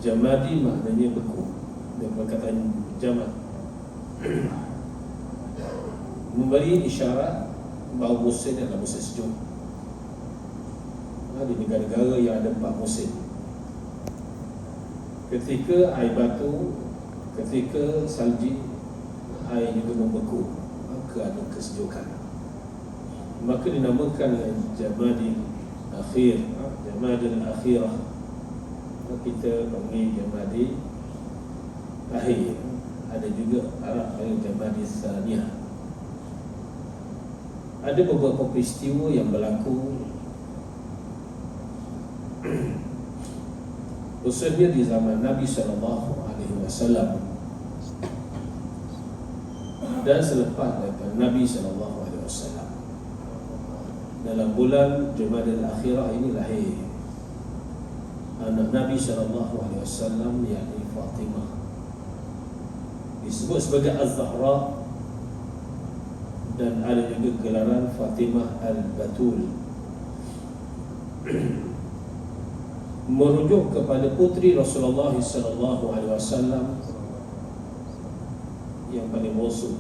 Jamadi maknanya beku, dan perkataan jamad memberi isyarat bahawa musim adalah musim sejuk. Di negara-negara yang ada 4 musim, ketika air batu, ketika salji, air juga membeku, maka ada kesejukan, maka dinamakan Jamadil Akhir, Jamadil Akhirah. Kita panggil Jamadil Akhir. Ada juga Arab panggil Jamadil Thaniyah. Ada beberapa peristiwa yang berlaku khususnya di zaman Nabi SAW dan selepas daripada Nabi SAW. Dalam bulan Jamadil Akhirah ini lahir anak Nabi SAW, yakni Fatimah, disebut sebagai Az-Zahra, dan ada juga gelaran Fatimah Al-Batul, merujuk kepada putri Rasulullah SAW yang paling mausuf.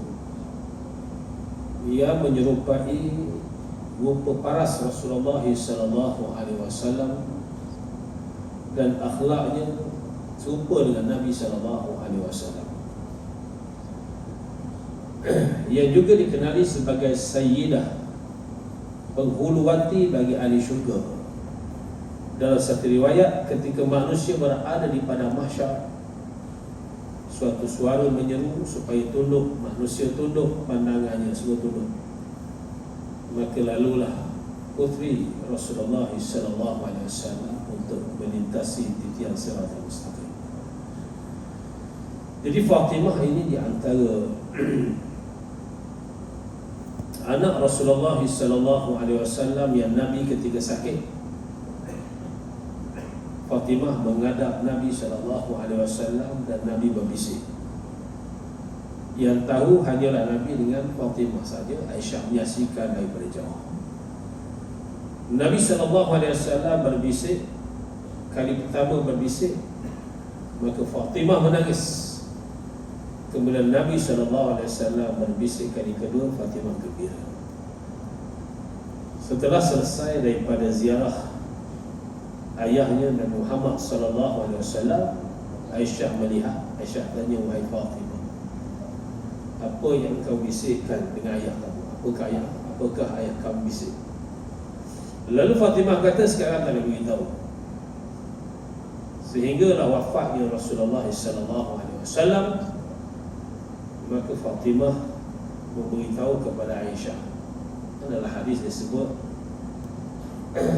Ia menyerupai rupa paras Rasulullah SAW dan akhlaknya serupa dengan Nabi SAW. Ia juga dikenali sebagai Sayyidah, penghuluwati bagi ahli syurga. Dalam satu riwayat, ketika manusia berada di padang mahsyar, suatu suara menyeru supaya tunduk, manusia tunduk, pandangannya semua tunduk. Maka lalulah putri Rasulullah SAW untuk melintasi titian siratal mustaqim. Jadi Fatimah ini di antara anak Rasulullah SAW yang Nabi ketika sakit, Fatimah menghadap Nabi SAW dan Nabi berbisik. Yang tahu hanyalah Nabi dengan Fatimah saja. Aisyah menyaksikan daripada jauh. Nabi SAW berbisik. Kali pertama berbisik, maka Fatimah menangis. Kemudian Nabi SAW berbisik kali kedua, Fatimah gembira. Setelah selesai daripada ziarah ayahnya Nabi Muhammad SAW, Aisyah melihat. Aisyah tanya, wahai Fatimah, apa yang kau bisikkan dengan ayah kamu? Apakah ayah kamu bisik? Lalu Fatimah kata, sekarang tak nak beritahu. Sehinggalah wafatnya Rasulullah SAW, maka Fatimah memberitahu kepada Aisyah. Adalah hadis disebut.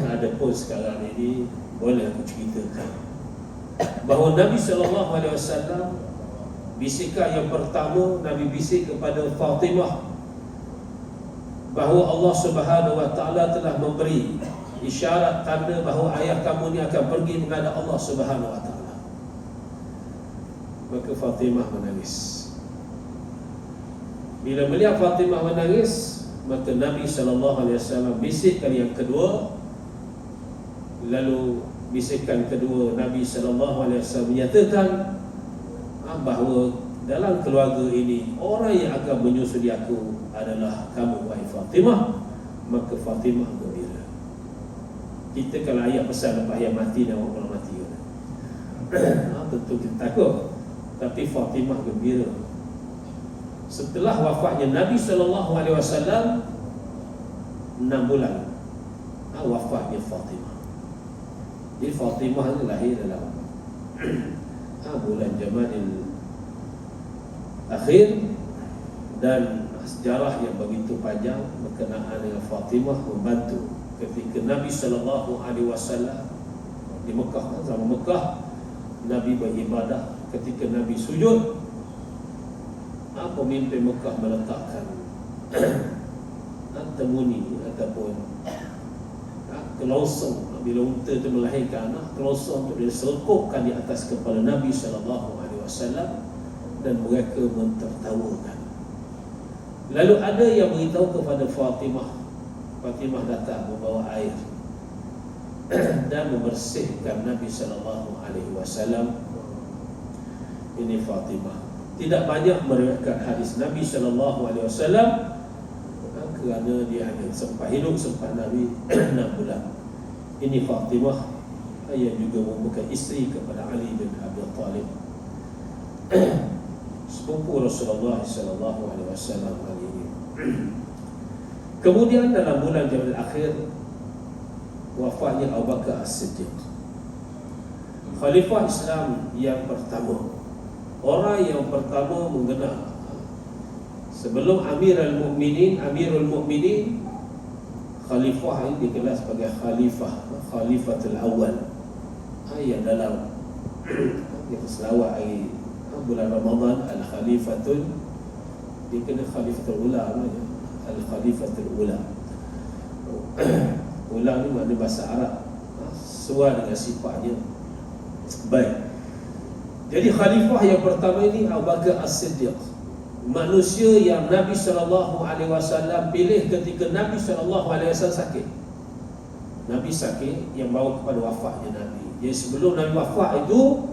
Ada pun sekarang ini boleh aku ceritakan bahawa Nabi SAW, bisikan yang pertama Nabi bisik kepada Fatimah bahawa Allah Subhanahu Wa Taala telah memberi isyarat tanda bahawa ayah kamu ni akan pergi menghadap Allah Subhanahu Wa Taala. Maka Fatimah menangis. Bila melihat Fatimah menangis, maka Nabi SAW bisik kali yang kedua. Lalu bisikan kedua, Nabi SAW menyatakan bahawa dalam keluarga ini orang yang akan menyusuli aku adalah kamu, wahai Fatimah. Maka Fatimah gembira. Kita kalau ayah pesan lepas ayah mati, dan orang mati tentu kita takut. Tapi Fatimah gembira. Setelah wafatnya Nabi SAW 6 bulan, wafatnya Fatimah. Jadi Fatimah ini lahir dalam bulan Jamadil Akhir, dan sejarah yang begitu panjang berkenaan dengan Fatimah membantu ketika Nabi SAW di Mekah. Zaman Mekah, Nabi beribadah. Ketika Nabi sujud, pemimpin Mekah meletakkan temuni ataupun kelosong. Bila unta itu melahirkan anak, kelosong itu diselkupkan di atas kepala Nabi SAW dan mereka mentertawakan. Lalu ada yang beritahu kepada Fatimah. Fatimah datang membawa air. dan membersihkan Nabi sallallahu alaihi wasallam. Ini Fatimah. Tidak banyak meriwayatkan hadis Nabi sallallahu alaihi wasallam kerana dia hanya sempat hidup sempat Nabi 6 bulan. Ini Fatimah yang juga merupakan isteri kepada Ali bin Abi Thalib, sepupu Rasulullah sallallahu alaihi wasallam ini. Kemudian dalam bulan Jamadil Akhir wafatnya Abu Bakar As-Siddiq, Khalifah Islam yang pertama, orang yang pertama mengenal. Sebelum Amirul Mukminin, Khalifah ini dikenal sebagai Khalifatul Awal. Yang dalam kita selawat hari bulan Ramadan, Al-Khalifatul, dikenal Khalifatul Ula, Al-Khalifatul Ula. Ula ni makna bahasa Arab, sesuai dengan sifatnya. Baik. Jadi khalifah yang pertama ini Abu Bakar As-Siddiq, manusia yang Nabi SAW pilih ketika Nabi SAW sakit. Nabi sakit yang bawa kepada wafatnya Nabi. Jadi sebelum Nabi wafat itu,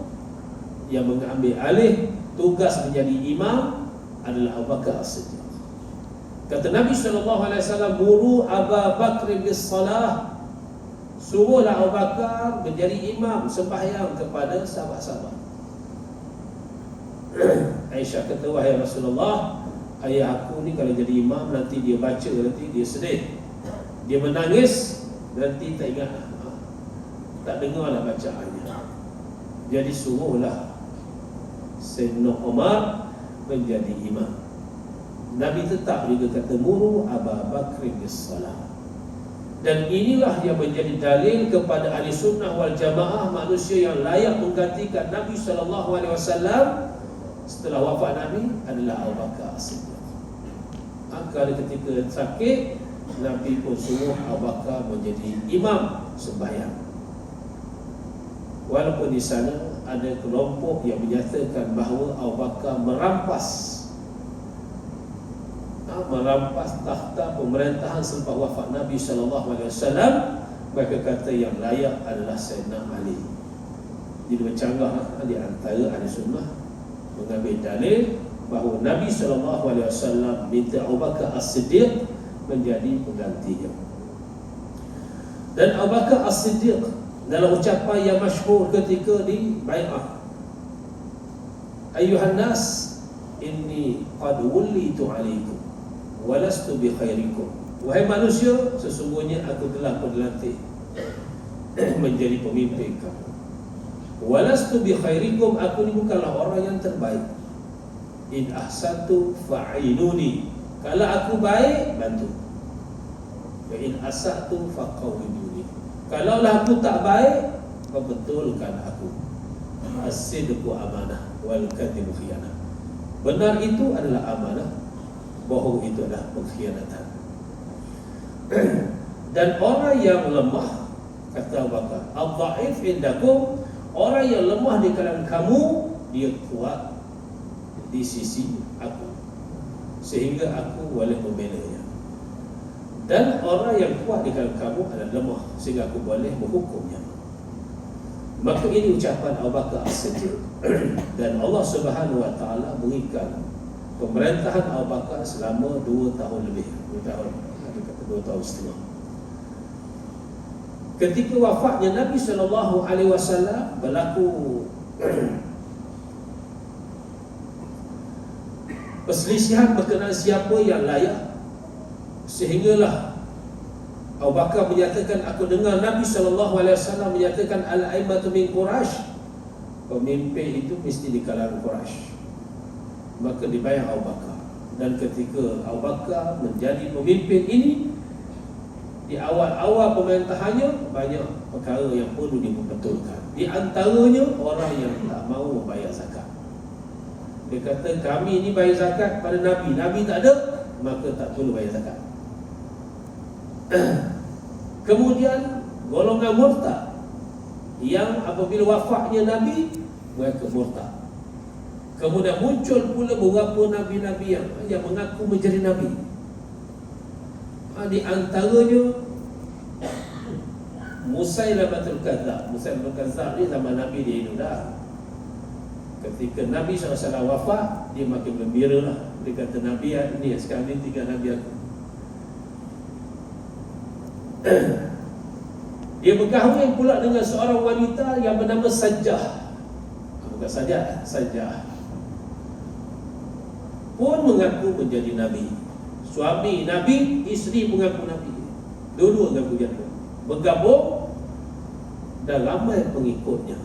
yang mengambil alih tugas menjadi imam adalah Abu Bakar As-Siddiq. Kata Nabi SAW, muru Abu Bakr bis-salah, suruhlah Abu Bakar menjadi imam sembahyang kepada sahabat-sahabat. Aisyah kata, wahai Rasulullah, ayah aku ni kalau jadi imam nanti dia baca, nanti dia sedih, dia menangis, nanti tak ingat, tak dengarlah bacaannya. Jadi suruhlah Sayyidina Umar menjadi imam. Nabi tetap juga kata, muru Abu Bakr bis-salah. Dan inilah yang menjadi dalil kepada ahli sunnah wal jamaah, manusia yang layak menggantikan Nabi SAW setelah wafat Nabi adalah Abu Bakar As-Siddiq. Maka ketika sakit, Nabi pun suruh Abu Bakar menjadi imam sembahyang. Walaupun di sana ada kelompok yang menyatakan bahawa Abu Bakar merampas takhta pemerintahan selepas wafat Nabi SAW, mereka kata yang layak adalah Sayyidina Ali. Jadi bercanggah di antara ahli sunnah mengambil dalil bahawa Nabi SAW minta Abu Bakar As-Siddiq menjadi penggantinya. Dan Abu Bakar As-Siddiq dalam ucapan yang masyhur ketika di bai'ah, ayyuhan nas inni qad wullitu alaikum walastu bi khairikum, wahai manusia, sesungguhnya aku telah dilantik menjadi pemimpin kamu. Walastu bi khairikum, aku ni bukanlah orang yang terbaik. In ahsantu fa'inuni, kalau aku baik, bantu. Wa in asatu faqawwiduni, kalaulah aku tak baik, kau betulkan aku. As-sidqu amanah wal kadhibu khiyanah. Benar itu adalah amanah, bohong itu adalah pengkhianatan. Dan orang yang lemah, kata Abu Bakar, al-dha'if indakum, orang yang lemah di kalangan kamu, dia kuat di sisi aku, sehingga aku boleh membelanya. Dan orang yang kuat di kalangan kamu adalah lemah, sehingga aku boleh menghukumnya. Maka ini ucapan Abu Bakar As-Siddiq. Dan Allah Subhanahu Wa Taala berikan pemerintahan Abu Bakar selama 2 tahun lebih, 2 tahun, ada kata 2 tahun setengah. Ketika wafatnya Nabi SAW berlaku perselisihan berkenaan siapa yang layak, sehinggalah Abu Bakar menyatakan, aku dengar Nabi SAW menyatakan al-aimatu min Quraisy, pemimpin itu mesti di kalangan Quraisy. Maka dibayar Abu Bakar. Dan ketika Abu Bakar menjadi pemimpin ini, di awal-awal pemerintahannya banyak perkara yang perlu dibetulkan. Di antaranya orang yang tak mau membayar zakat. Dia kata, kami ini bayar zakat pada Nabi, Nabi tak ada, maka tak perlu bayar zakat. Kemudian golongan murtad yang apabila wafatnya Nabi, mereka murtad. Kemudian muncul pula beberapa nabi-nabi yang mengaku menjadi nabi. Di antaranya Musailamatul Kadzab. Musailamatul Kadzab ni zaman Nabi dia hidup dah. Ketika Nabi SAW wafat, dia makin gembira lah. Dia kata, Nabi ni sekarang ni tinggal Nabi aku. Dia berkahwin pula dengan seorang wanita yang bernama Sajjah. Bukan Sajjah pun mengaku menjadi Nabi. Suami Nabi, isteri mengaku Nabi. Dua-dua mengaku jadi. Bergabung dan ramai pengikutnya.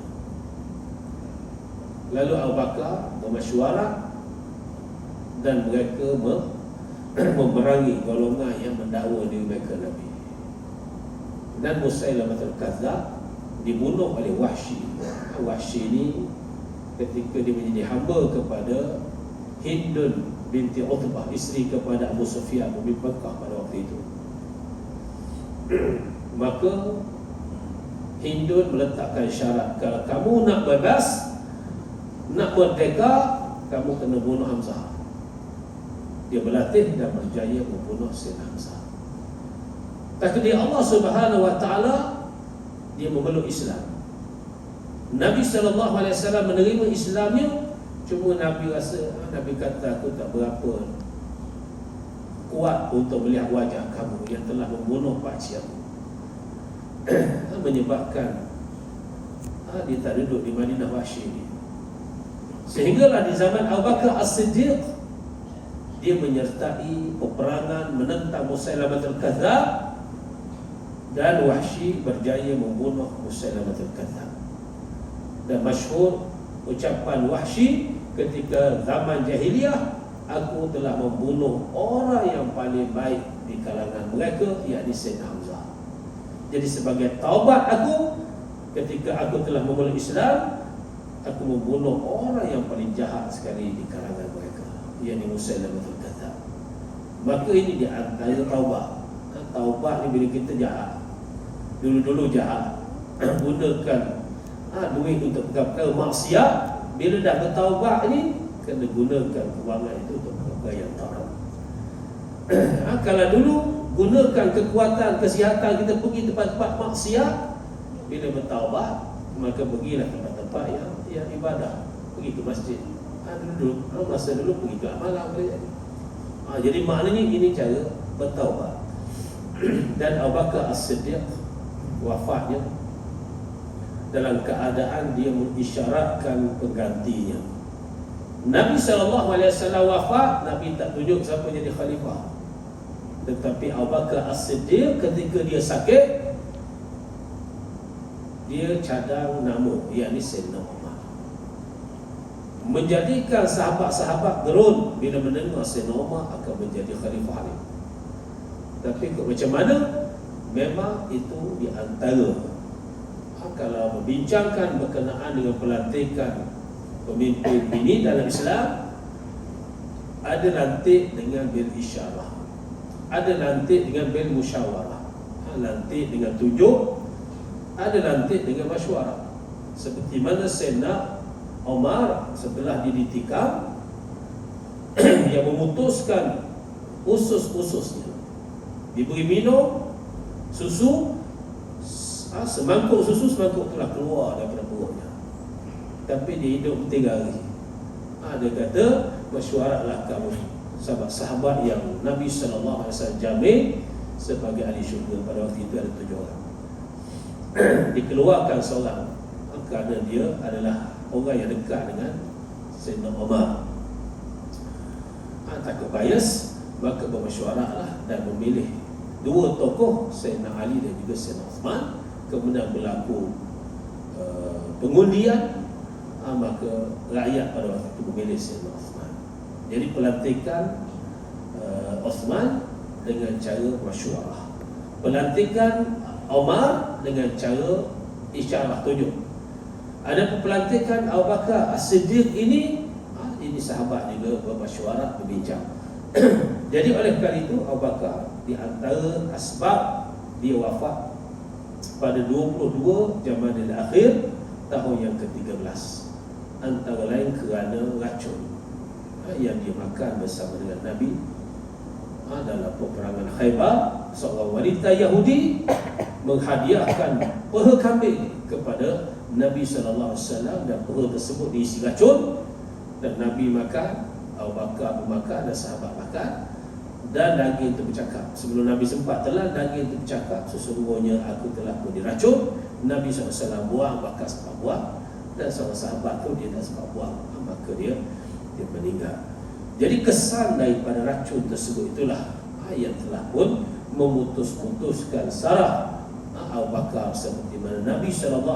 Lalu Abu Bakar bermesyuarat dan mereka memerangi golongan yang mendakwa diri mereka Nabi. Dan Musailamatul Kadzab dibunuh oleh Wahsy. Wahsy ni ketika dia menjadi hamba kepada Hindun binti Utbah, isteri kepada Abu Sufyan bin Makkah pada waktu itu. Maka Hindun meletakkan syarat, kalau kamu nak bebas, nak merdeka, kamu kena bunuh Hamzah. Dia berlatih dan berjaya membunuh Sayyidina Hamzah. Takdir Allah Subhanahu wa taala, dia memeluk Islam. Nabi SAW menerima Islamnya, cuma Nabi rasa, Nabi kata, aku tak berapa kuat untuk melihat wajah kamu yang telah membunuh pakcik aku. Menyebabkan dia tak duduk di Madinah Wahsy ni. Sehinggalah di zaman Abu Bakar As-Siddiq, dia menyertai peperangan menentang Musailamatul Kadzab, dan Wahsy berjaya membunuh Musailamatul Kadzab. Dan masyhur ucapan Wahsy ketika zaman jahiliyah, aku telah membunuh orang yang paling baik di kalangan mereka, yakni Sayyidina Hamzah. Jadi sebagai taubat aku, ketika aku telah memeluk Islam, aku membunuh orang yang paling jahat sekali di kalangan mereka, yakni Musailamatul Kadzab. Maka ini di antara taubat. Taubat ni bila kita jahat, dulu-dulu jahat, gunakan duit untuk perkara maksiat, bila dah bertaubat ni, kena gunakan kewangan itu untuk perkara yang taat. Kalau dulu gunakan kekuatan, kesihatan kita pergi tempat-tempat maksiat, bila bertaubat, maka pergilah tempat-tempat yang ibadah, pergi ke masjid. Masa dulu pergi ke amalan. Jadi maknanya ini cara bertaubat. Dan Abu Bakar As-Siddiq wafatnya dalam keadaan dia mengisyaratkan penggantinya. Nabi SAW wafat, Nabi tak tunjuk siapa jadi khalifah. Tetapi Abu Bakar As-Siddiq ketika dia sakit, dia cadang nama, yakni Sayyidina Umar. Menjadikan sahabat-sahabat gerun bila mendengar Sayyidina Umar akan menjadi khalifah ni. Tapi macam mana? Memang itu di antara, kalau membincangkan berkenaan dengan pelantikan pemimpin ini dalam Islam, ada lantik dengan bil isyarah, ada lantik dengan bil musyawarah, lantik dengan tunjuk, ada lantik dengan masywarah. Seperti mana Sayyidina Umar setelah ditikam yang memutuskan usus-ususnya, diberi minum susu, semangkuk susu, semangkuk telah keluar daripada perutnya, tapi dia hidup 3 hari. Dia kata, masywaratlah kamu, sahabat-sahabat yang Nabi SAW jamin sebagai ahli syurga. Pada waktu itu ada 7 orang. Dikeluarkan seorang kerana dia adalah orang yang dekat dengan Sayyidina Umar. Takut bias, maka bermesyuaratlah dan memilih 2 tokoh, Sayyidina Ali dan juga Sayyidina Uthman. Kemudian berlaku pengundian, maka rakyat pada waktu itu memilih Sayyidina Uthman. Jadi pelantikan Uthman dengan cara masyuarah, pelantikan Umar dengan cara isyarah, tunjuk. Ada pelantikan Abu Bakar As-Siddiq ini sahabat juga bermasyuarah, berbincang. Jadi oleh kerana itu Abu Bakar di antara asbab dia wafat pada 22 Jamadil Akhir tahun yang ke-13, antara lain kerana racun yang dia makan bersama dengan Nabi dalam peperangan Khaybar. Seorang wanita Yahudi menghadiahkan peha kambing kepada Nabi sallallahu alaihi wasallam, dan peha tersebut diisi racun, dan Nabi makan, Abu Bakar makan, dan sahabat makan, dan daging itu bercakap. Sebelum Nabi sempat telan, daging itu bercakap, sesungguhnya aku telah pun diracun. Nabi SAW buang, Bakar sempat buang, dan seorang sahabat tu dia tak sempat buang, maka dia meninggal. Jadi kesan daripada racun tersebut itulah yang telah pun memutus-mutuskan saraf Abu Bakar, seperti mana Nabi SAW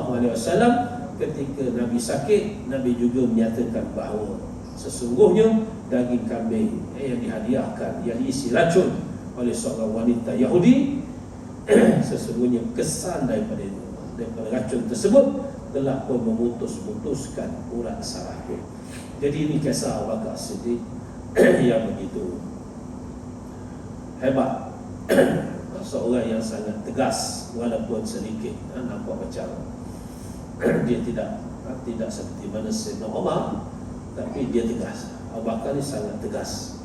ketika Nabi sakit, Nabi juga menyatakan bahawa sesungguhnya daging kambing yang dihadiahkan, yang diisi racun oleh seorang wanita Yahudi, sesungguhnya kesan daripada racun tersebut telah pun memutuskan urat saraf. Jadi ini kisah Abu Bakar Siddiq yang begitu hebat. Seorang yang sangat tegas, walaupun sedikit nampak macam dia tidak seperti mana Sayyidina Umar, tapi dia tegas. Abu Bakar ni sangat tegas,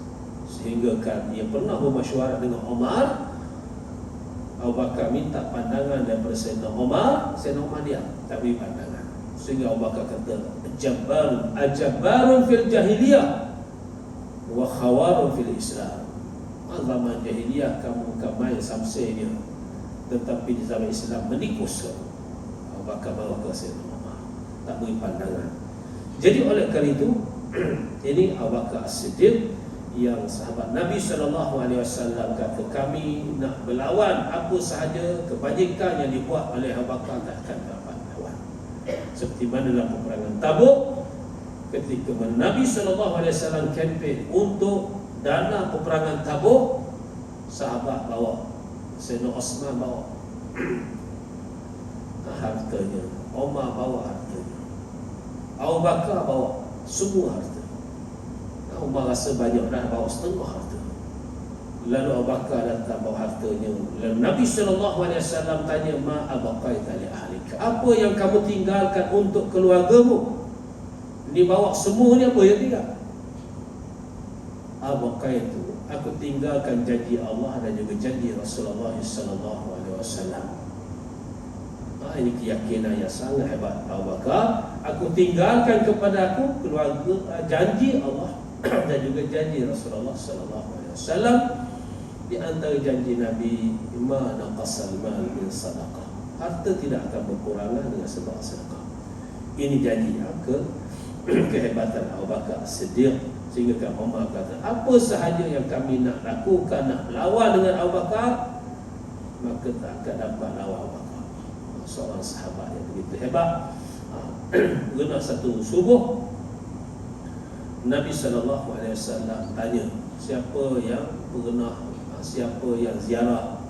sehingga kan dia pernah bermasyuarat dengan Umar. Abu Bakar minta pandangan daripada Sayyidina Umar, Sayyidina Umar diam, tak beri pandangan. Sehingga Abu Bakar kata, ajabarun fil jahiliyah wa khawarun fil Islam. Zaman jahiliyah kamu bukan main samsenya, tetapi di zaman Islam menikus kamu. Abu Bakar bawa ke Sayyidina Umar, tak beri pandangan. Jadi oleh kerana itu ini Abu Bakar As-Siddiq yang sahabat Nabi SAW kata, kami nak berlawan apa sahaja kebajikan yang dibuat oleh Abu Bakar, tak akan dapat lawan. Seperti mana dalam peperangan Tabuk, ketika Nabi SAW kempen untuk dana peperangan Tabuk, sahabat bawa, Sayyidina Osman bawa hartanya, Umar bawa hartanya, Abu Bakar bawa semua harta. Umar rasa banyak, dah bawa setengah harta. Lalu Abu Bakar datang bawa hartanya. Lalu Nabi SAW tanya, ma abaqaita li ahlika, apa yang kamu tinggalkan untuk keluargamu? Ni bawa semua ni, apa yang tinggal? Abaqaitu, aku tinggalkan janji Allah dan juga janji Rasulullah SAW. Ini keyakinan yang sangat hebat Abu Bakar. Aku tinggalkan kepada aku keluarga, janji Allah dan juga janji Rasulullah SAW. Di antara janji Nabi, ma naqasal mal min sadaqah, harta tidak akan berkurangan dengan sebab sedekah. Ini janji kehebatan Abu Bakar Siddiq. Sehingga kan Umar kata, apa sahaja yang kami nak lakukan, nak lawan dengan Abu Bakar, maka tak akan dapat lawan Abu Bakar. Seorang sahabat yang begitu hebat. Guna satu subuh, Nabi SAW tanya, siapa yang pernah, siapa yang ziarah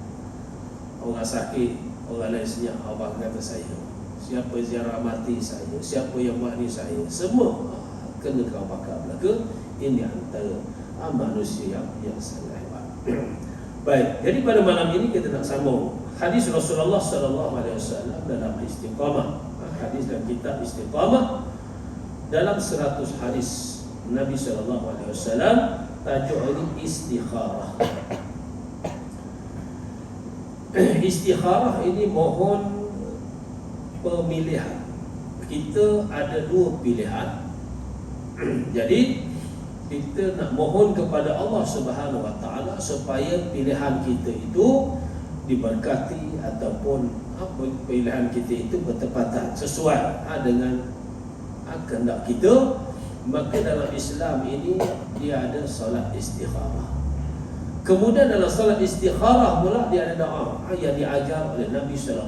orang sakit, orang lain senyap? Abu Bakar kata, saya. Siapa ziarah mati? Saya. Siapa yang buat ni? Saya. Semua kena ke Abu Bakar belaka. Ini antara manusia yang sangat hebat. Baik, jadi pada malam ini kita nak sambung hadis Rasulullah SAW dalam Istiqamah. Hadis dalam kitab Istiqamah, dalam 100 hadis Nabi SAW, tajuk ini istikharah. Istikharah ini mohon pemilihan. Kita ada dua pilihan. Jadi kita nak mohon kepada Allah Subhanahu Wa Taala supaya pilihan kita itu diberkati, ataupun pilihan kita itu bertepatan sesuai dengan kehendak kita. Maka dalam Islam ini dia ada solat istikharah. Kemudian dalam solat istikharah pula dia ada doa yang diajar oleh Nabi SAW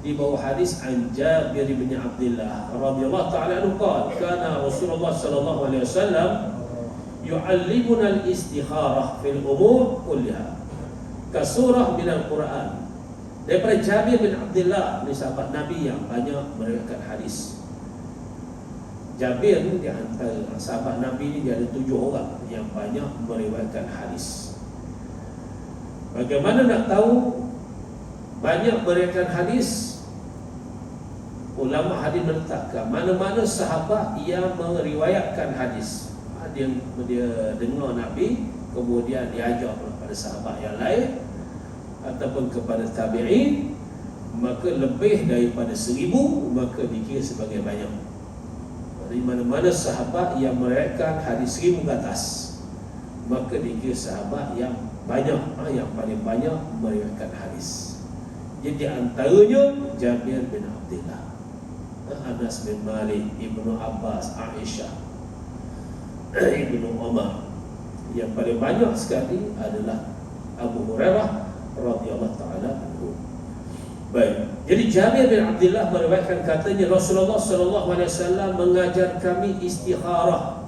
di bawah hadis an Jabir bin Abdullah radhiyallahu ta'ala anhu qala kana Rasulullah sallallahu alaihi wasallam yu'allimuna al-istikharah fil umur kulliha ka surah min al-Quran. Daripada Jabir bin Abdullah, ni sahabat Nabi yang banyak meriwayatkan hadis. Jabir ni di antara sahabat Nabi ni, dia ada 7 orang yang banyak meriwayatkan hadis. Bagaimana nak tahu banyak meriwayatkan hadis? Ulama hadis menetapkan mana-mana sahabat yang meriwayatkan hadis. Dia dengar Nabi, kemudian dia ajar pada sahabat yang lain, ataupun kepada tabi'in, maka lebih daripada 1000 maka dikira sebagai banyak. Di mana-mana sahabat yang meriwayatkan hadis 1000 ke atas, maka dikira sahabat yang banyak, yang paling banyak meriwayatkan hadis. Jadi antaranya Jabir bin Abdullah, Anas bin Malik, Ibnu Abbas, Aisyah, Ibnu Umar. Yang paling banyak sekali adalah Abu Hurairah radhiyallahu taala anhu. Baik. Jadi Jabir bin Abdullah meriwayatkan katanya Rasulullah sallallahu alaihi wasallam mengajar kami istikharah.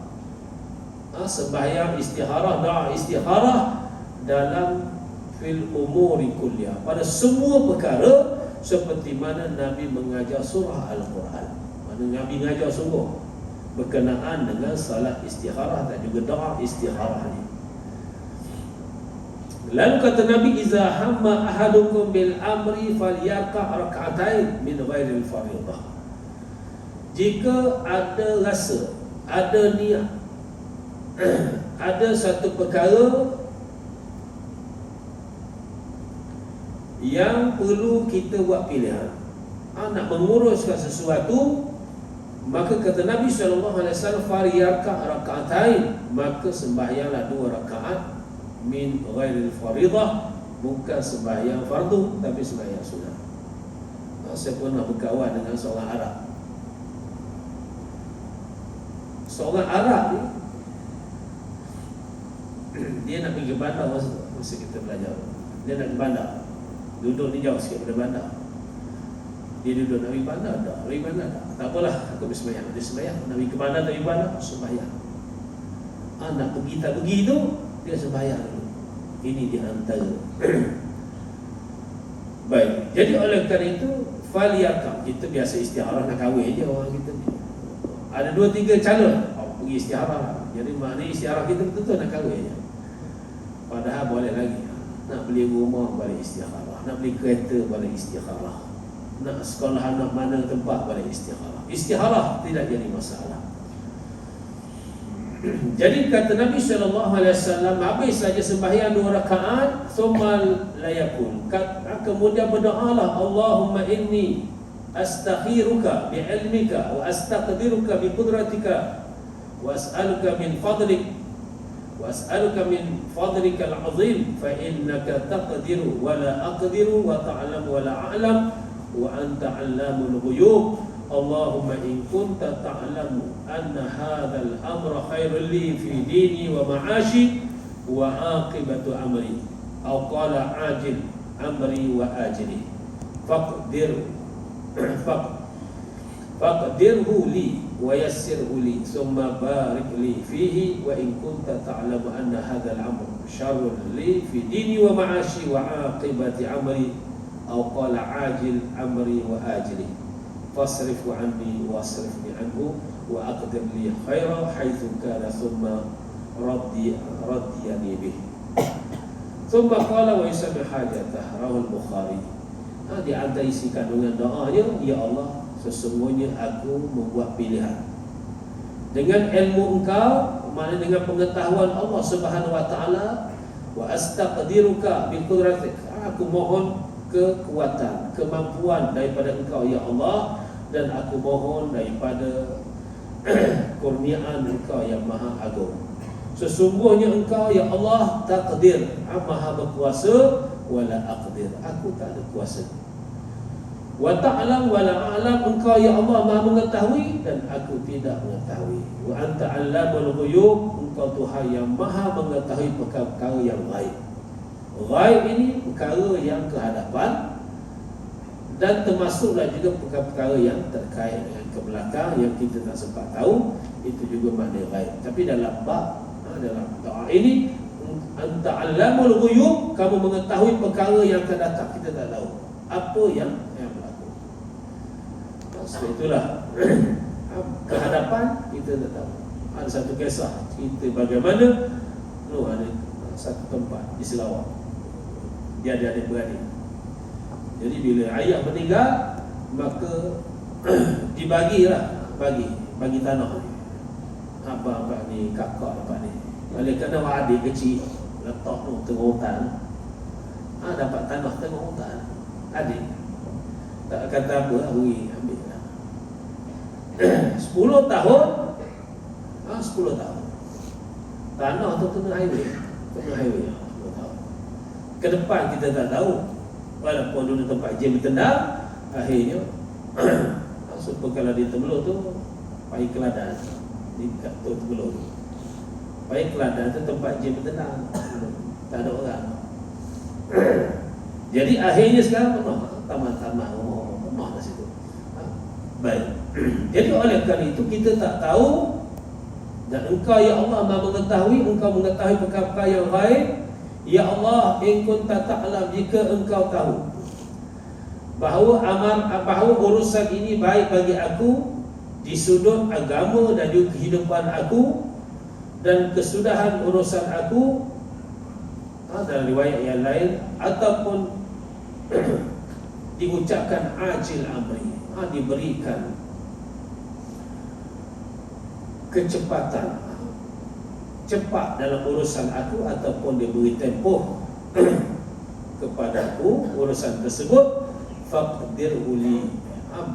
Sembahyang istikharah, doa istikharah dalam fil umuri kulliyah, pada semua perkara, seperti mana Nabi mengajar surah Al-Quran. Mana Nabi mengajar sungguh berkenaan dengan salat istikharah dan juga doa istikharah ni. Lalu kata Nabi, iza hamma ahadukum bil amri falyarka' rak'atain min ghairil fardhah. Jika ada rasa, ada niat, ada satu perkara yang perlu kita buat pilihan, nak menguruskan sesuatu, maka kata Nabi SAW, falyarka' rak'atain, maka sembahyanglah 2 rakaat min ghairil fardhah, bukan sembahyang fardu tapi sembahyang sunat. Saya pernah berkawan dengan seorang Arab. Seorang Arab ni, dia nak pergi ke bandar masa kita belajar. Dia nak ke bandar, duduk ni jauh sikit pada bandar. Dia duduk nak pergi bandar, tak apalah, aku bersembahyang. Dia sembahyang, nak pergi ke bandar tak pergi bandar, sembahyang. Nak pergi tak pergi tu, dia sembahyang dulu. Ini di antara. Baik. Jadi oleh kerana itu, faliyakam, kita biasa istikharah nak kahwin je orang kita ni. Ada 2-3 cara pergi istikharah. Jadi maknanya istikharah kita betul-betul nak kahwin je. Padahal boleh lagi. Nak beli rumah boleh istikharah, nak beli kereta boleh istikharah, nak sekolah anak mana tempat boleh istikharah. Istikharah tidak jadi masalah. Jadi kata Nabi SAW, habis saja sembahyang 2 rakaat, thumma layakun, kemudian berdoalah, Allahumma inni astakhiruka bi'ilmika wa astaqdiruka biqudratika wa as'aluka min fadlik wa as'aluka min fadlika al-azim, fa innaka taqdiru wa la aqdiru wa ta'lamu wa la a'lam wa anta 'allamul ghuyub. Allahumma in kunta ta'lamu anna hadzal amra khairul li fi dini wa ma'ashi wa aqibatu amri, aw qala ajil amri wa ajli, faqdirhu li wa yassirhu li thumma barik li fihi, wa in kunta ta'lamu anna hadzal amra syarrun li fi dini wa ma'ashi wa aqibati amri, aw qala ajil amri wa ajli, fasrifu anni wasrifni anhu wa aqdir li khaira haitsu kana thumma radiyani bih. Thumma qala wa yusammi hajatah, rawal Bukhari. Di antara isi kandungan doanya, ya Allah, sesungguhnya aku membuat pilihan dengan ilmu engkau, maknanya dengan pengetahuan Allah Subhanahu wa taala, wa astaqdiruka bi qudratik, aku mohon kekuatan, kemampuan daripada engkau ya Allah, dan aku mohon daripada kurniaan engkau yang maha agung. Sesungguhnya engkau ya Allah taqdir, maha berkuasa, wala aqdir, aku tak ada kuasa. Wa ta'lam wala a'lam, engkau ya Allah maha mengetahui dan aku tidak mengetahui. Wa anta 'allamul ghuyub, engkau Tuhan yang maha mengetahui perkara yang gaib. Gaib ini perkara yang kehadapan, dan termasuklah juga perkara-perkara yang terkait dengan ke belakang yang kita tak sempat tahu, itu juga makna gaib. Tapi dalam bab, dalam doa ini, anta 'allamul ghuyub, kamu mengetahui perkara yang akan datang, kita tak tahu apa yang berlaku. Sebab itulah kehadapan kita tak tahu. Ada satu kisah cerita bagaimana ada satu tempat di Sarawak, dia ada adik beradik. Jadi bila ayah meninggal, maka dibagilah, bagi tanah ni. Abang dapat ni, kakak dapat ni. Oleh kerana adik kecil letak tu tengah hutan, dapat tanah tengok tak ada. Adik tak kata apa, beri ambil lah. 10 tahun 10 tahun tanah tu kena highway 10 tahun ke depan kita tak tahu. Walaupun dulu tempat jam bertendang, akhirnya supaya kalau di Tebeloh tu Pahit Keladan, di kat Tebeloh tu Pahit Keladan tu tempat jam bertendang, tak ada orang. Jadi akhirnya sekarang penuh taman-taman penuh di situ. Baik. Jadi oleh kerana itu kita tak tahu, dan Engkau ya Allah Maha mengetahui, Engkau mengetahui perkara yang gaib. Ya Allah, in kunta ta'lam, jika Engkau tahu bahawa urusan ini baik bagi aku di sudut agama dan juga kehidupan aku dan kesudahan urusan aku, dalam riwayat yang lain, ataupun diucapkan ajil amri, diberikan kecepatan, cepat dalam urusan aku, ataupun diberi tempoh kepadaku urusan tersebut, faqdirhu li,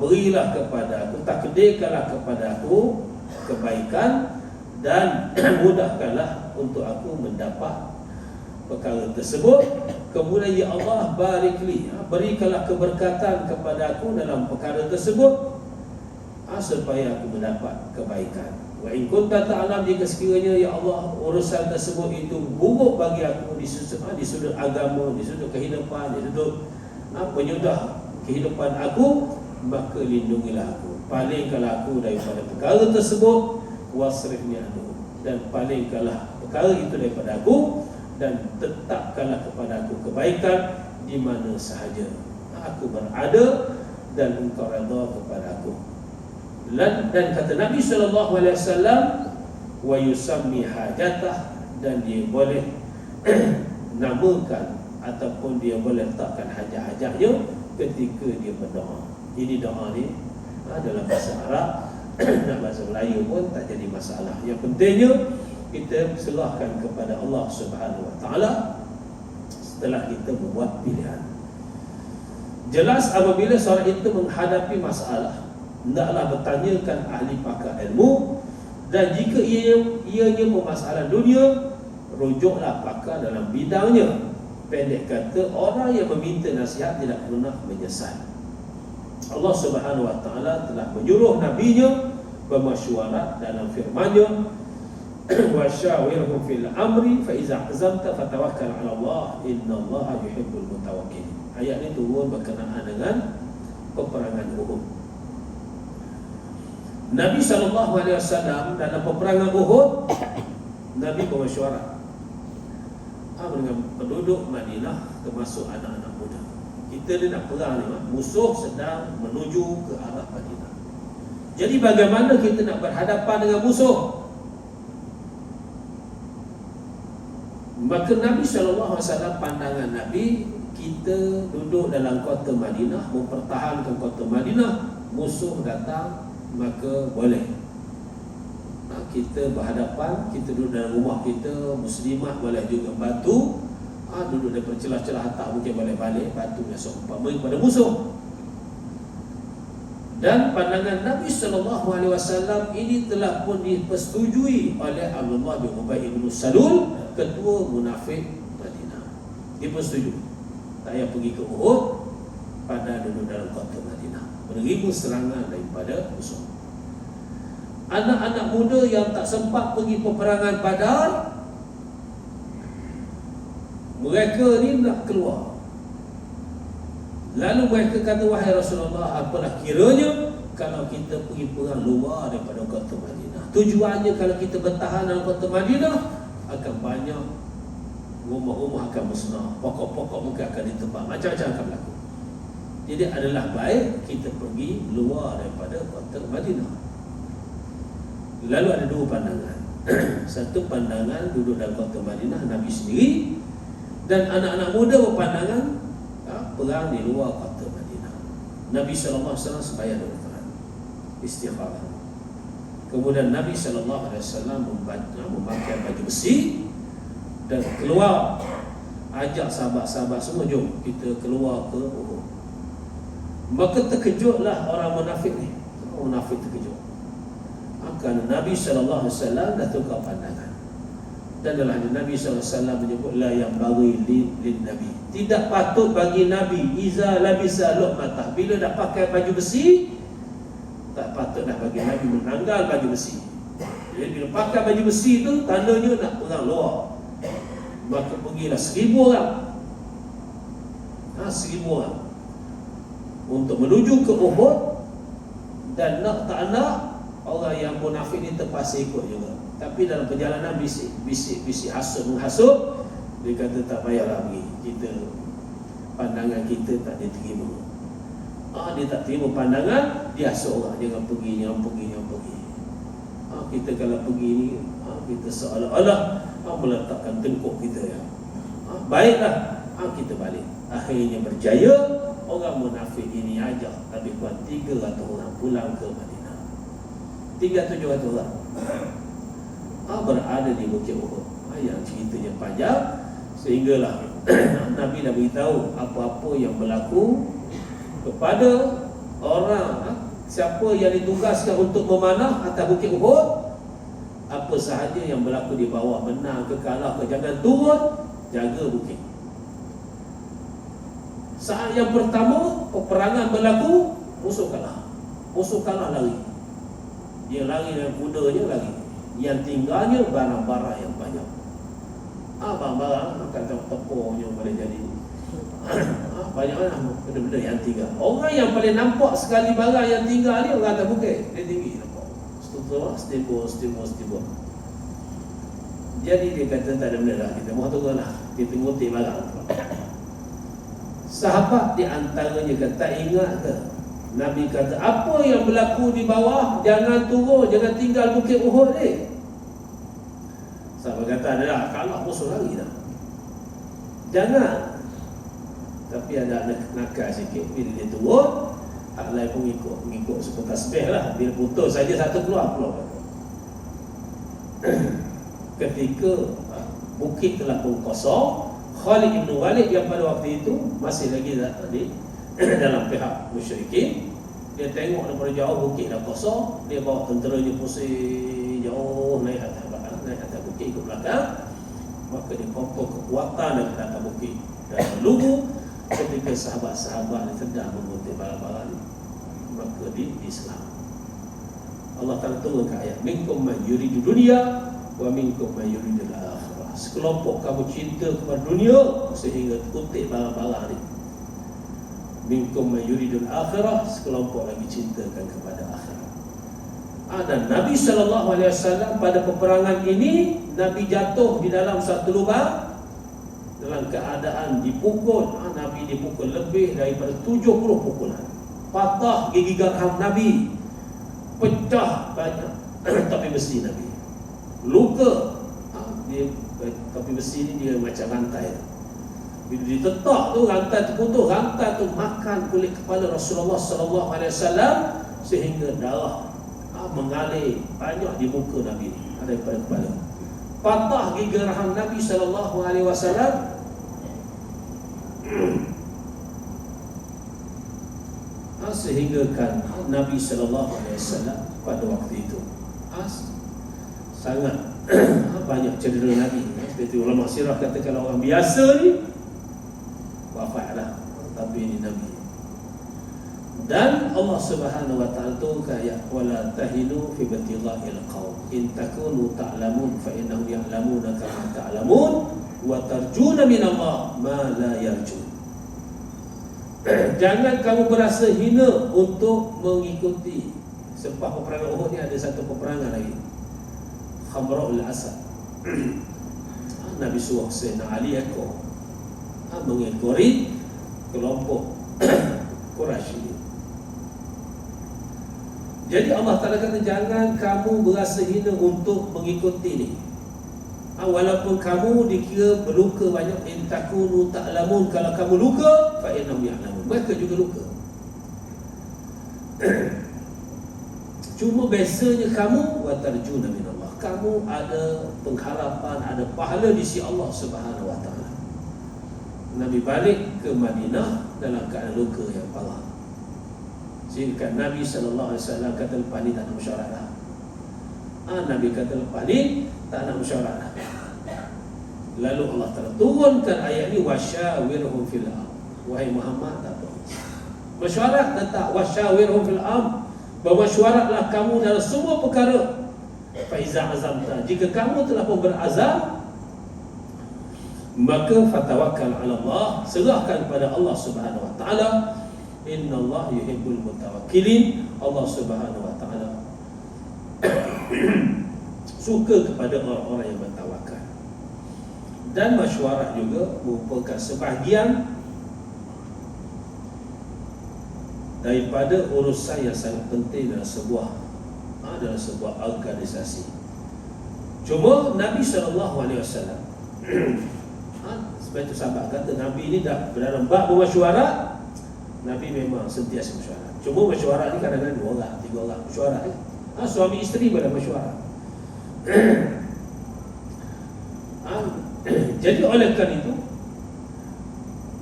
berilah kepada aku, takdirkanlah kepada aku kebaikan dan mudahkanlah untuk aku mendapat perkara tersebut. Kemudian ya Allah barikli, berikanlah keberkatan kepada aku dalam perkara tersebut, supaya aku mendapat kebaikan. Wa in kunta ta'lam, jika sekiranya ya Allah urusan tersebut itu buruk bagi aku di sudut agama, di sudut kehidupan, di sudut penyudah kehidupan aku, maka lindungilah aku, palingkanlah aku daripada perkara tersebut, wasrifni anhu, dan palingkanlah perkara itu daripada aku, dan tetapkanlah kepada aku kebaikan di mana sahaja aku berada, dan Engkau redha kepada aku. Dan kata Nabi SAW, wa yusammi hajatah, dan dia boleh namakan ataupun dia boleh letakkan hajat-hajatnya ketika dia berdoa. Ini doa ni dalam bahasa Arab dan bahasa Melayu pun tak jadi masalah. Yang pentingnya kita serahkan kepada Allah Subhanahu Wa Taala setelah kita membuat pilihan. Jelas apabila seorang itu menghadapi masalah, hendaklah bertanyakan ahli pakar ilmu, dan jika ianya bermasalah dunia, rujuklah pakar dalam bidangnya. Pendek kata, orang yang meminta nasihat tidak pernah menyesal. Allah Subhanahu Wa Taala telah menyuruh nabinya bermasyuarat dalam firman-Nya, wa syawirhum fil amri fa iza azamta fatawakkal 'ala Allah innallaha yuhibbul mutawakkilin. Ayat ini turun berkenaan dengan peperangan Uhud. Nabi SAW dalam peperangan Uhud, Nabi bermasyuarat dengan penduduk Madinah, termasuk anak-anak muda. Kita ni nak perang ni, musuh sedang menuju ke arah Madinah. Jadi bagaimana kita nak berhadapan dengan musuh? Maka Nabi SAW, pandangan Nabi, kita duduk dalam kota Madinah, mempertahankan kota Madinah, musuh datang, maka boleh kita berhadapan, kita duduk dalam rumah kita, muslimah boleh juga bantu, duduk daripada celah-celah atas mungkin boleh balik bantu yang seumpama beri kepada musuh. Dan pandangan Nabi SAW ini telah pun dipersetujui oleh Abdullah bin Ubay bin Salul, ketua munafik Madinah. Dia persetujui tak payah pergi ke Uhud, pada duduk dalam kota Madinah menerima serangan daripada musuh. Anak-anak muda yang tak sempat pergi peperangan Badar, mereka ni nak keluar. Lalu mereka kata, wahai Rasulullah, apalah kiranya kalau kita pergi perang luar daripada kota Madinah? Tujuannya kalau kita bertahan dalam kota Madinah, akan banyak rumah-rumah akan musnah, pokok-pokok mungkin akan ditebak, macam-macam akan berlaku. Jadi adalah baik kita pergi luar daripada kota Madinah. Lalu ada dua pandangan. Satu pandangan duduk dalam kota Madinah, Nabi sendiri, dan anak-anak muda berpandangan perang di luar kota Madinah. Nabi SAW sembahyang dulu istikharah. Kemudian Nabi SAW memakai baju besi dan keluar ajak sahabat-sahabat semua, jom kita keluar ke Uhud. Maka terkejutlah orang munafik ni. Orang munafik terkejut. Kerana Nabi SAW dah tukar pandangan. Dan dalam hadis Nabi SAW menyebut la yang bagi lin Nabi, tidak patut bagi Nabi iza labisa luqmatah, bila dah pakai baju besi, tak patut dah bagi Nabi menanggal baju besi. Jadi bila pakai baju besi tu tandanya nak perang luar. Maka pergilah 1,000 orang. 1,000 orang untuk menuju ke Uhud. Dan nak tak nak, orang yang munafik ni terpaksa ikut juga. Tapi dalam perjalanan bisik hasut menghasut, dia kata tak payahlah pergi, kita pandangan kita tak diterima. Dia tak terima pandangan, dia hasut orang, jangan pergi. Kita kalau pergi ni, kita seolah-olah meletakkan tengkuk kita ya. Baiklah, kita balik. Akhirnya berjaya. Orang munafik ini ajak lebih kurang 300 orang pulang ke Madinah. 300-700 orang berada di Bukit Uhud. Yang ceritanya panjang, sehinggalah Nabi dah beritahu apa-apa yang berlaku kepada orang siapa yang ditugaskan untuk memanah atas Bukit Uhud. Apa sahaja yang berlaku di bawah, menang ke kalah ke, jangan turun, jaga bukit. Saat yang pertama peperangan berlaku, musuh kalah lari. Dia lari dengan kudanya lari. Yang tinggalnya barang-barang yang banyak. Barang-barang kata tepungnya boleh jadi. Banyaklah benda-benda yang tinggal. Orang yang paling nampak sekali barang yang tinggal ni orang atas bukit. Dia tinggi nampak. Stable. Jadi dia kata tak ada benda lah, kita mahu turun lah, kita ngutip barang. Sahabat di antaranya kata, ingat ke Nabi kata apa yang berlaku di bawah, jangan turun, jangan tinggal Bukit Uhud ni. Sahabat kata adalah kalau musuh lari dah, jangan. Tapi ada nakal sikit, bila dia turun, hak lain pun mengikut suku tasbih lah. Bila putus saja satu keluar. Ketika bukit telah pun kosong, Khalid bin Walid yang pada waktu itu masih lagi dalam pihak musyrikin, dia tengok daripada jauh bukit dah kosong, dia bawa tenteranya pusing jauh naik atas bukit ke belakang. Maka dia kumpul kekuatan dari atas bukit dan lugu. Ketika sahabat-sahabat sedang mengutip barang-barang, maka Islam. Allah Ta'ala turun ke ayat, minkum man yuridu dunia wa minkum man yuridu al-akhirah. Sekelompok kamu cinta kepada dunia sehingga kutip barang-barang ni. Minkum man yuridu al-akhirah, sekelompok lagi cintakan kepada akhirat. Dan Nabi SAW pada peperangan ini, Nabi jatuh di dalam satu lubang dalam keadaan dipukul. Nabi dipukul lebih daripada 70 pukulan. Patah gigi geraham Nabi, pecah banyak tapi besi Nabi, luka. Tapi besi ni dia macam rantai. Bila ditetak tu, rantai terputus, rantai tu makan kulit kepala Rasulullah SAW sehingga darah mengalir banyak di muka Nabi ni, daripada kepala. Patah gigi geraham Nabi SAW. Sehingga kan Nabi SAW pada waktu itu sangat banyak cedera Nabi. Seperti ulama sirah kata, kalau orang biasa ni wafatlah, tapi ini Nabi. Dan Allah Subhanahu wa ta'ala tu kaya, wala tahinu fi ibtigha'il qaum in takunu ta'lamun fa innahum ya'lamuna kama ta'lamun wa tarjuna min Allah ma la yarjun. Jangan kamu berasa hina untuk mengikuti. Sebab peperangan Uhud ni ada satu peperangan lagi, Khamra'ul Asad. Nabi suruh Sayyidina Ali mengikori kelompok Quraisy ini. Jadi Allah Ta'ala kata, jangan kamu berasa hina untuk mengikuti ni. Walaupun kamu dikira berluka banyak, in takunu ta'lamun, kalau kamu luka fa innahum ya'lamun, mereka juga luka. Cuma biasanya kamu wa tarjuna min Allah, kamu ada pengharapan, ada pahala di sisi Allah Subhanahu wa ta'ala. Nabi balik ke Madinah dalam keadaan luka yang parah. Sehingga Nabi SAW kata lepas ni tak nak mesyuarat dah. Nabi kata lepas ni tak nak mesyuarat dah. Lalu Allah Ta'ala turunkan ayat ni, wasyawirhum fil amr. Wahai Muhammad, tak apa, mesyuarat letak wasyawirhum fil amr, bermesyuaratlah kamu dalam semua perkara. Fa iza azamta, jika kamu telah pun berazam, maka fatawakkal ala Allah, serahkan kepada Allah Subhanahu wa taala. Innallaha yuhibbul mutawakkilin. Allah Subhanahu wa taala suka kepada orang-orang yang bertawakal. Dan mesyuarat juga merupakan sebahagian daripada urusan yang sangat penting dalam sebuah organisasi. Cuma Nabi SAW sebab itu sahabat kata Nabi ni dah dalam bab bermesyuarat, Nabi memang sentiasa mesyuarat. Cuma mesyuarat ni kadang-kadang 2 orang, 3 orang mesyuarat. Suami isteri pada mesyuarat. Jadi oleh kerana itu,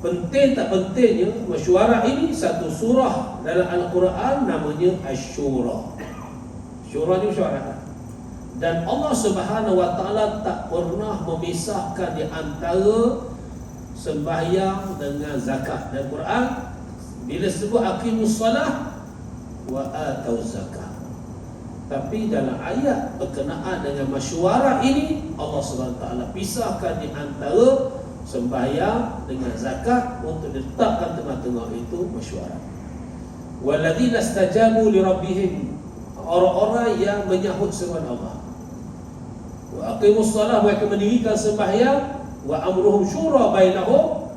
penting tak pentingnya mesyuarat ini, satu surah dalam Al-Quran namanya Asy-Syura. Syura ni mesyuarat. Dan Allah Subhanahu wa taala tak pernah memisahkan di antara sembahyang dengan zakat. Dalam Quran bila sebut aqimus solah wa atauz zakat, tapi dalam ayat berkenaan dengan mesyuarat ini, Allah Subhanahu wa taala pisahkan di antara sembahyang dengan zakat untuk diletakkan tengah-tengah itu mesyuarat. Walladzina istajabu li rabbihim, orang-orang yang menyahut seruan Allah. Wa aqimus solah, mereka mendirikan sembahyang. Wa amruhum syura bainahum,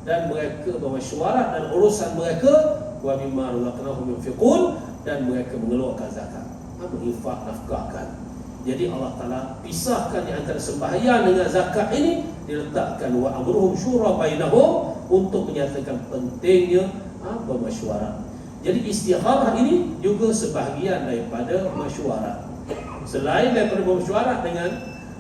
dan mereka bermesyuarat dan urusan mereka. Wa mimma razaqnahum yunfiqun, dan mereka mengeluarkan zakat, berinfak, nafkahkan. Jadi Allah Ta'ala pisahkan di antara sembahyang dengan zakat ini, diletakkan wa amruhum syura bainahum, untuk menyatakan pentingnya bermesyuarat. Jadi istikharah ini juga sebahagian daripada mesyuarat. Selain daripada bermesyuarat dengan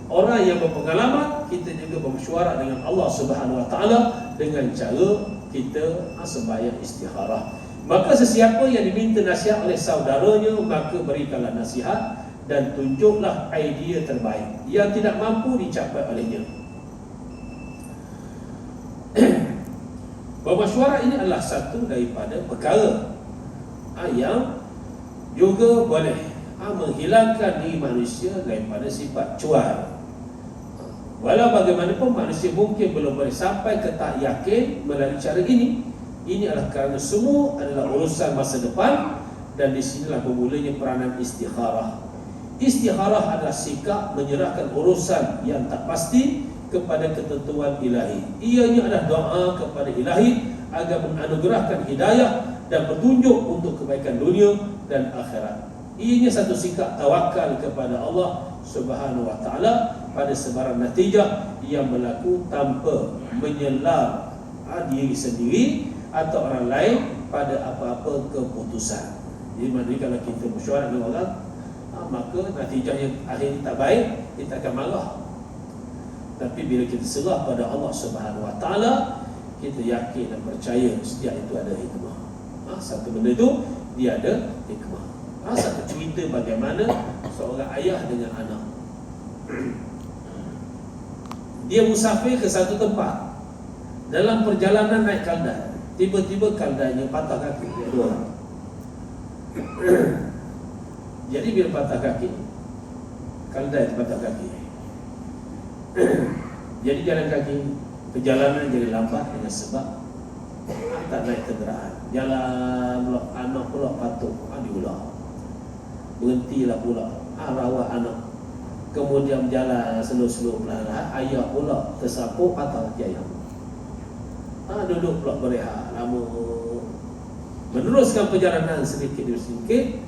orang yang berpengalaman, kita juga bermesyuarat dengan Allah Subhanahu wa taala dengan cara kita sembahyang istikharah. Maka sesiapa yang diminta nasihat oleh saudaranya, maka berikanlah nasihat dan tunjuklah idea terbaik yang tidak mampu dicapai olehnya. Bermesyuarat ini adalah satu daripada perkara yang juga boleh menghilangkan diri manusia daripada sifat cuai. Walau bagaimanapun manusia mungkin belum boleh sampai ke tahap yakin melalui cara ini. Ini adalah kerana semua adalah urusan masa depan, dan di sinilah bermulanya peranan istikharah. Istikharah adalah sikap menyerahkan urusan yang tak pasti kepada ketentuan ilahi. Ianya adalah doa kepada ilahi agar menganugerahkan hidayah dan petunjuk untuk kebaikan dunia dan akhirat. Ianya satu sikap tawakal kepada Allah Subhanahu wa taala pada sebarang natijah yang berlaku tanpa menyelar diri sendiri atau orang lain pada apa-apa keputusan. Jadi maknanya kalau kita mesyuarat dengan orang, maka natijahnya akhir tak baik, kita akan marah. Tapi bila kita serah pada Allah Subhanahu wa taala, kita yakin dan percaya setiap itu ada hikmah. Satu benda itu dia ada hikmah. Satu cerita bagaimana seorang ayah dengan anak. Dia musafir ke satu tempat. Dalam perjalanan naik kaldai, tiba-tiba kaldainya patah kaki. Dia 2 orang. Jadi bila patah kaki, kaldai patah kaki. Jadi jalan kaki, perjalanan jadi lambat dengan sebab tak naik kenderaan. Jalan pula, anak pula patuh, diulang. Berhentilah pula, rawat anak. Kemudian berjalan slow-slow perlahan, ayah pula tersapu, patah kaki ayah. Duduk pula berehat lama. Meneruskan perjalanan sedikit demi sedikit,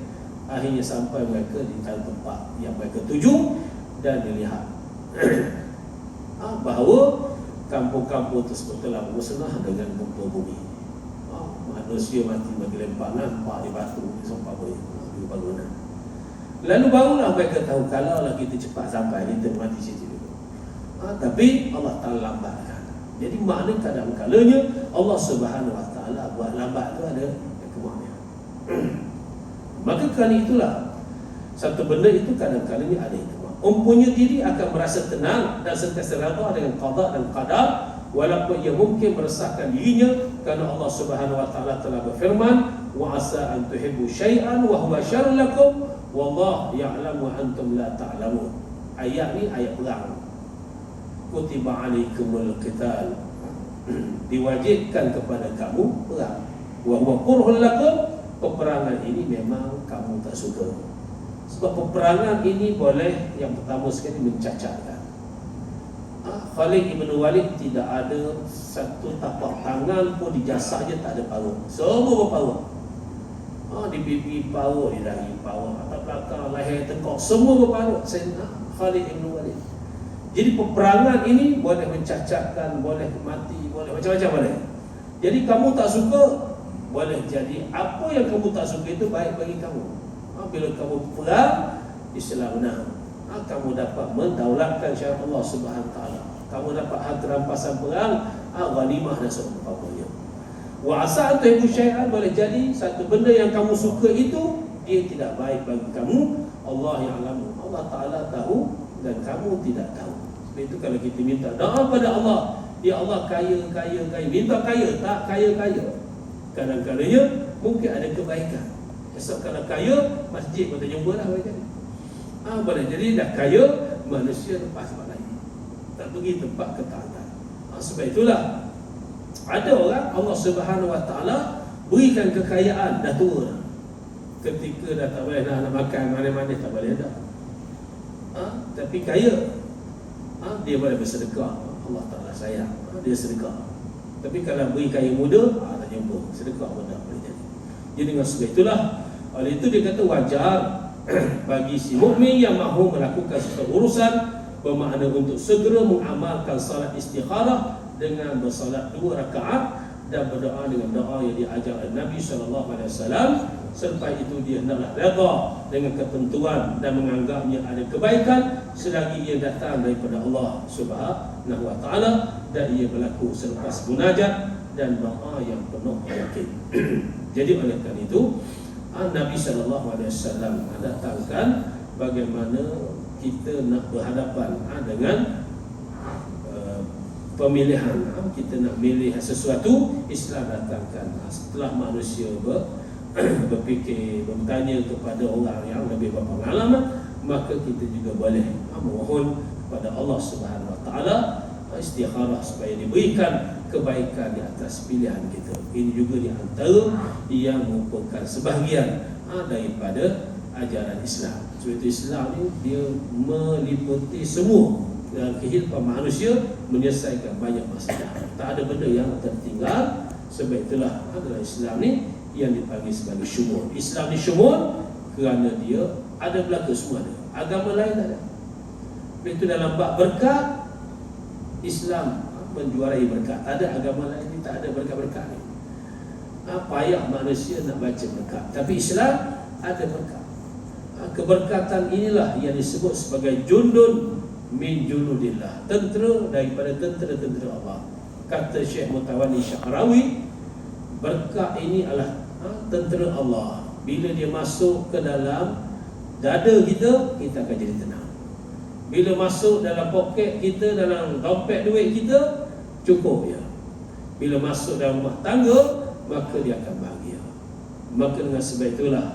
akhirnya sampai mereka di tempat yang mereka tuju, dan dilihat bahawa kampung-kampung tersebut telah musnah dengan gempa bumi. Manusia mati bagi lempar, nampak di batu, di sompah di bangunan. Lalu barulah mereka tahu, kalaulah kita cepat sampai, kita mati situ dulu. Tapi Allah Ta'ala lambatkan. Jadi makna kadang-kalanya Allah Subhanahu Wa Taala buat lambat tu ada hikmahnya. Maka kerana itulah satu benda itu kadang-kalanya ada hikmah. Mempunyai diri akan merasa tenang dan sentiasa redha dengan qada dan qadar, walaupun ia mungkin meresahkan dirinya, kerana Allah Subhanahu Wa Taala telah berfirman, wa asa an tuhibbu syai'an wa huwa syarrun lakum wallahu ya'lamu wa antum la ta'lamun. Ayat ni ayat perang. Kutiba alaikumul qital, diwajibkan kepada kamu perang. Wa huwa kurhun lakum, peperangan ini memang kamu tak suka. Sebab peperangan ini boleh yang pertama sekali mencacatkan. Khalid ibn Walid tidak ada satu tapak tangan pun di jasadnya tak ada parut. Semua berparut. Di pipi parut, di dahi parut, atas belakang, leher, tengkok, semua berparut. Khalid ibn Walid. Jadi peperangan ini boleh mencacatkan, boleh mati, boleh macam-macam boleh. Jadi kamu tak suka, boleh jadi apa yang kamu tak suka itu baik bagi kamu. Bila kamu perang, Islam menang. Kamu dapat mendaulatkan syariat Allah Subhanahu Wa Taala. Kamu dapat harta rampasan perang, ghanimah dan seumpamanya. Wa asa tuhibbu syai'an, boleh jadi satu benda yang kamu suka itu dia tidak baik bagi kamu. Allah ya'lamu, Allah Taala tahu dan kamu tidak tahu. Sebab itu kalau kita minta doa pada Allah, ya Allah kaya, minta kaya, tak kaya. Kadang-kadangnya mungkin ada kebaikan. Sebab kalau kaya, masjid pun tak jumpa lah kebaikan. Boleh jadi dah kaya, manusia lepas tempat lain, tak pergi tempat ketaatan. Sebab itulah ada orang Allah Subhanahu Wa Taala berikan kekayaan, dah tua, ketika dah tak boleh nak makan mana-mana, tak boleh dah. Tapi kaya, dia boleh bersedekah. Allah Ta'ala sayang, dia sedekah. Tapi kalau beri kaya muda, tak jumpa sedekah pun tak boleh jadi. Jadi dengan sebab itulah, oleh itu dia kata wajar bagi si mukmin yang mahu melakukan satu urusan, bermakna untuk segera mengamalkan salat istikharah dengan bersalat 2 rakaat dan berdoa dengan doa yang diajar oleh Nabi SAW. Selepas itu dia hendaklah redha dengan ketentuan dan menganggapnya ada kebaikan selagi ia datang daripada Allah Subhanahu Wa Taala dan ia berlaku selepas munajat dan doa yang penuh yakin. Jadi oleh kerana itu Nabi SAW datangkan bagaimana kita nak berhadapan dengan pemilihan. Kita nak milih sesuatu, Islam datangkan. Setelah manusia berfikir, bertanya kepada orang yang lebih berpengalaman, maka kita juga boleh mohon kepada Allah Subhanahu Wa Taala istikharah supaya diberikan kebaikan di atas pilihan kita. Ini juga di antara yang merupakan sebahagian daripada ajaran Islam. Sebab itu Islam ni dia meliputi semua dalam kehidupan manusia, menyelesaikan banyak masalah. Tak ada benda yang tertinggal. Sebab itulah adalah Islam ni yang dipanggil sebagai syumul. Islam ni syumul kerana dia ada belaka semua ada. Agama lain tak ada. Sebab itu dalam bab berkat, Islam menjuarai berkat. Tak ada agama lain ni tak ada berkat-berkat ni. Payah manusia nak baca berkat, tapi Islam ada berkat. Keberkatan inilah yang disebut sebagai jundun min junudillah, tentera daripada tentera-tentera Allah. Kata Syekh Mutawalli Syahrawi, berkat ini adalah tentera Allah. Bila dia masuk ke dalam dada kita, kita akan jadi tenang. Bila masuk dalam poket kita, dalam dompet duit kita, cukup ya. Bila masuk dalam rumah tangga, maka dia akan bahagia. Maka dengan sebab itulah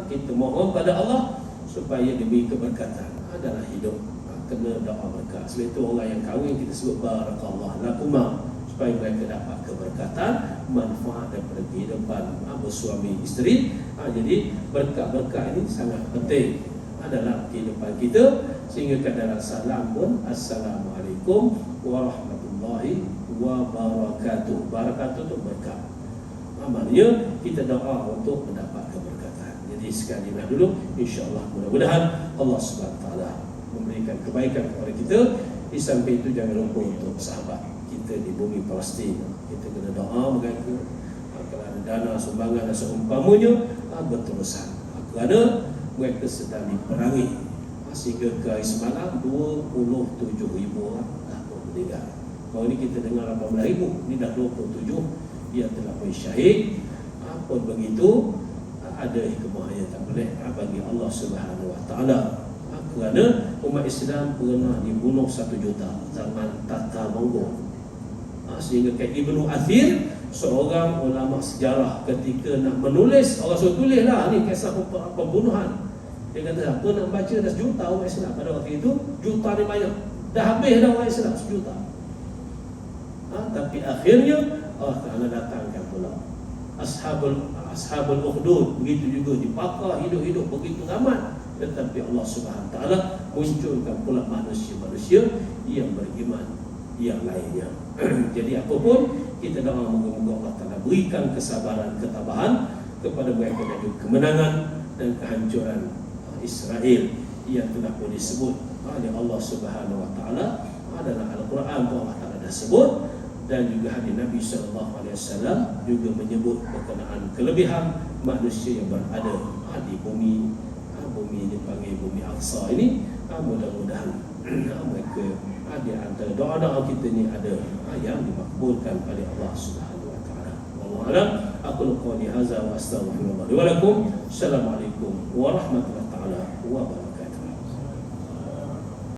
kita mohon pada Allah supaya diberi keberkatan dalam hidup. Kena doa berkat. Sebab itu orang yang kahwin kita sebut barakallahu lakuma, supaya mereka dapat keberkatan, manfaat daripada kehidupan bersuami isteri. Jadi berkat-berkat ini sangat penting dalam kehidupan kita, sehingga dalam salam pun Assalamualaikum warahmatullahi wabarakatuh. Barakatuh itu berkat. Maknanya kita doa untuk mendapat keberkatan. Jadi sekali dulu, insya-Allah mudah-mudahan Allah Subhanahu Wa Taala memberikan kebaikan kepada kita. Di samping itu jangan lupa untuk sahabat kita di bumi Palestin. Kita kena doa mereka. Kalau ada dana sumbangan dan seumpamanya, berterusan. Kerana mereka sedang diperangi. Sehingga ke hari semalam 27,000 orang dah meninggal. Baru ni kita dengar 18,000, ni dah 27 yang telah pun syahid. Pun begitu, ada hikmah yang tak boleh bagi Allah Subhanahu Wa Taala. Kerana umat Islam pernah dibunuh 1 juta zaman Tatar Mongol. Sehingga Ibnu Athir, seorang ulama sejarah, ketika nak menulis, orang suruh tulislah ni kisah pembunuhan. Dia kata, apa nak baca dah 1 juta umat Islam. Pada waktu itu, juta ni banyak. Dah habis dah umat Islam 1 juta. Tapi akhirnya Allah Ta'ala datangkan pula Ashabul Ukhdud, begitu juga dibakar hidup-hidup begitu ramai. Tetapi Allah Subhanahu Wa Taala munculkan pula manusia-manusia yang beriman yang lainnya. Jadi apapun, kita doa moga-moga Allah Ta'ala berikan kesabaran, ketabahan kepada mereka dan juga kemenangan dan kehancuran Israel yang telah pun disebut oleh Allah Subhanahu Wa Taala dalam Al-Quran. Allah Ta'ala dah sebut, dan juga hadis Nabi SAW juga menyebut berkenaan kelebihan manusia yang berada di bumi. Bumi ini dipanggil bumi Aqsa ini. Mudah-mudahan mereka di antara doa-doa kita ni ada yang dimakbulkan oleh Allah Subhanahu Wa Taala. Wallahu a'lam. Aku qouli hadza wa astaghfirullah li wa lakum. Assalamualaikum warahmatullahi taala wabarakatuh.